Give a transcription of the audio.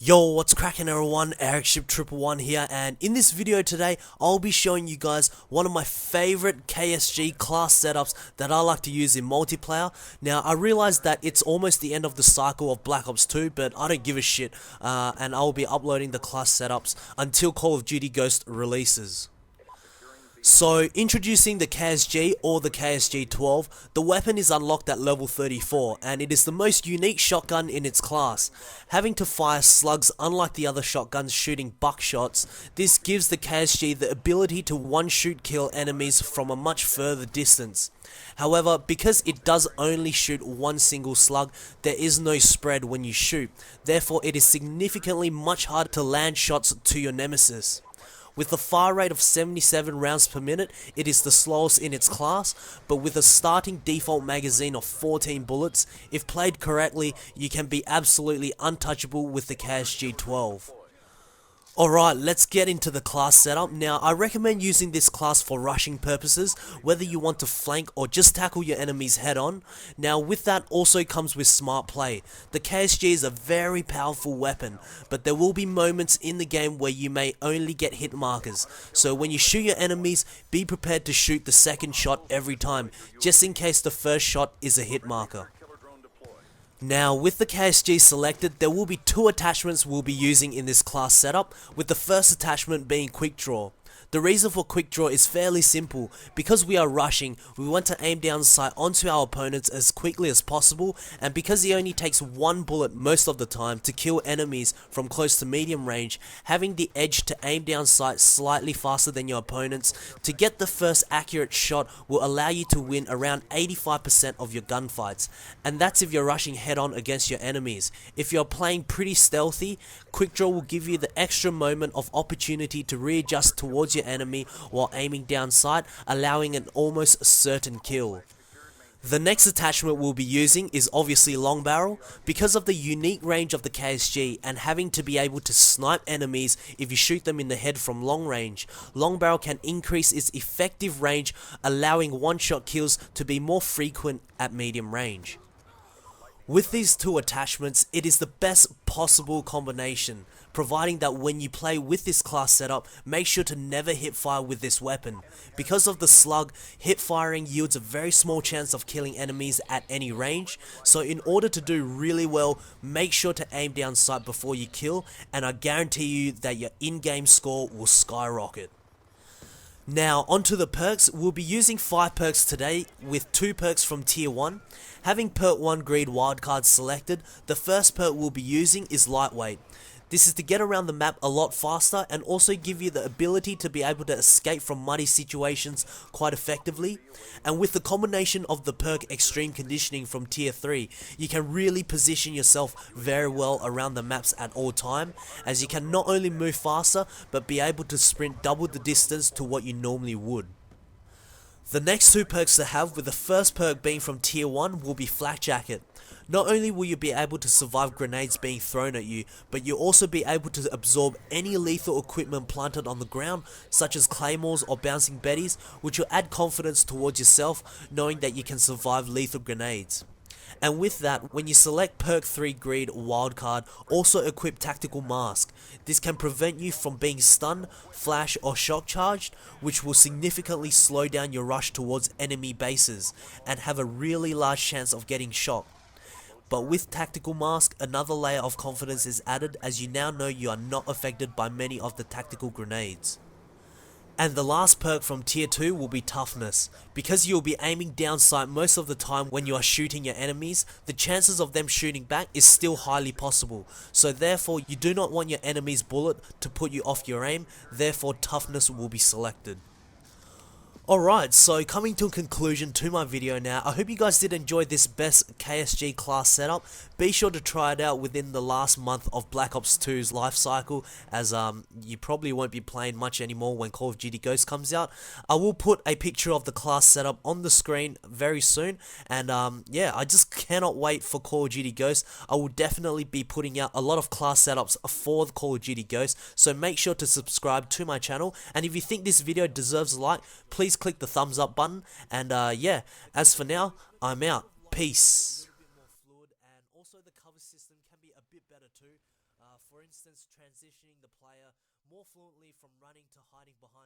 Yo, what's cracking everyone? Airship111 here, and in this video today, I'll be showing you guys one of my favorite KSG class setups that I like to use in multiplayer. Now, I realize that it's almost the end of the cycle of Black Ops 2, but I don't give a shit, and I'll be uploading the class setups until Call of Duty Ghost releases. So, introducing the KSG or the KSG-12, the weapon is unlocked at level 34 and it is the most unique shotgun in its class. Having to fire slugs unlike the other shotguns shooting buckshots, this gives the KSG the ability to one-shoot kill enemies from a much further distance. However, because it does only shoot one single slug, there is no spread when you shoot, therefore it is significantly much harder to land shots to your nemesis. With a fire rate of 77 rounds per minute, it is the slowest in its class, but with a starting default magazine of 14 bullets, if played correctly, you can be absolutely untouchable with the KSG-12. Alright, let's get into the class setup. Now, I recommend using this class for rushing purposes, whether you want to flank or just tackle your enemies head on. Now, with that also comes with smart play. The KSG is a very powerful weapon, but there will be moments in the game where you may only get hit markers. So when you shoot your enemies, be prepared to shoot the second shot every time, just in case the first shot is a hit marker. Now, with the KSG selected, there will be two attachments we'll be using in this class setup, with the first attachment being Quickdraw. The reason for Quickdraw is fairly simple. Because we are rushing, we want to aim down sight onto our opponents as quickly as possible, and because he only takes one bullet most of the time to kill enemies from close to medium range, having the edge to aim down sight slightly faster than your opponents to get the first accurate shot will allow you to win around 85% of your gunfights, and that's if you're rushing head on against your enemies. If you're playing pretty stealthy, Quickdraw will give you the extra moment of opportunity to readjust towards your enemy while aiming down sight, allowing an almost certain kill. The next attachment we'll be using is obviously Long Barrel. Because of the unique range of the KSG and having to be able to snipe enemies if you shoot them in the head from long range, Long Barrel can increase its effective range, allowing one-shot kills to be more frequent at medium range. With these two attachments, it is the best possible combination, providing that when you play with this class setup, make sure to never hip fire with this weapon. Because of the slug, hip firing yields a very small chance of killing enemies at any range, so in order to do really well, make sure to aim down sight before you kill, and I guarantee you that your in-game score will skyrocket. Now, onto the perks. We'll be using 5 perks today, with 2 perks from tier 1. Having perk 1 greed wildcard selected, the first perk we'll be using is lightweight. This is to get around the map a lot faster and also give you the ability to be able to escape from muddy situations quite effectively. And with the combination of the perk extreme conditioning from tier 3, you can really position yourself very well around the maps at all time, as you can not only move faster but be able to sprint double the distance to what you normally would. The next 2 perks to have, with the first perk being from tier 1, will be Flak Jacket. Not only will you be able to survive grenades being thrown at you, but you'll also be able to absorb any lethal equipment planted on the ground, such as claymores or bouncing betties, which will add confidence towards yourself, knowing that you can survive lethal grenades. And with that, when you select perk 3 greed wildcard, also equip tactical mask. This can prevent you from being stunned, flash or shock charged, which will significantly slow down your rush towards enemy bases and have a really large chance of getting shot. But with tactical mask, another layer of confidence is added, as you now know you are not affected by many of the tactical grenades. And the last perk from tier 2 will be toughness. Because you will be aiming down sight most of the time when you are shooting your enemies, the chances of them shooting back is still highly possible. So therefore, you do not want your enemy's bullet to put you off your aim, therefore toughness will be selected. Alright, so coming to a conclusion to my video now, I hope you guys did enjoy this best KSG class setup. Be sure to try it out within the last month of Black Ops 2's life cycle, as you probably won't be playing much anymore when Call of Duty Ghost comes out. I will put a picture of the class setup on the screen very soon, and yeah, I just cannot wait for Call of Duty Ghost. I will definitely be putting out a lot of class setups for the Call of Duty Ghost, so make sure to subscribe to my channel, and if you think this video deserves a like, please click the thumbs up button, and yeah, as for now, I'm out. Peace. And also the cover system can be a bit better too. For instance, transitioning the player more fluently from running to hiding behind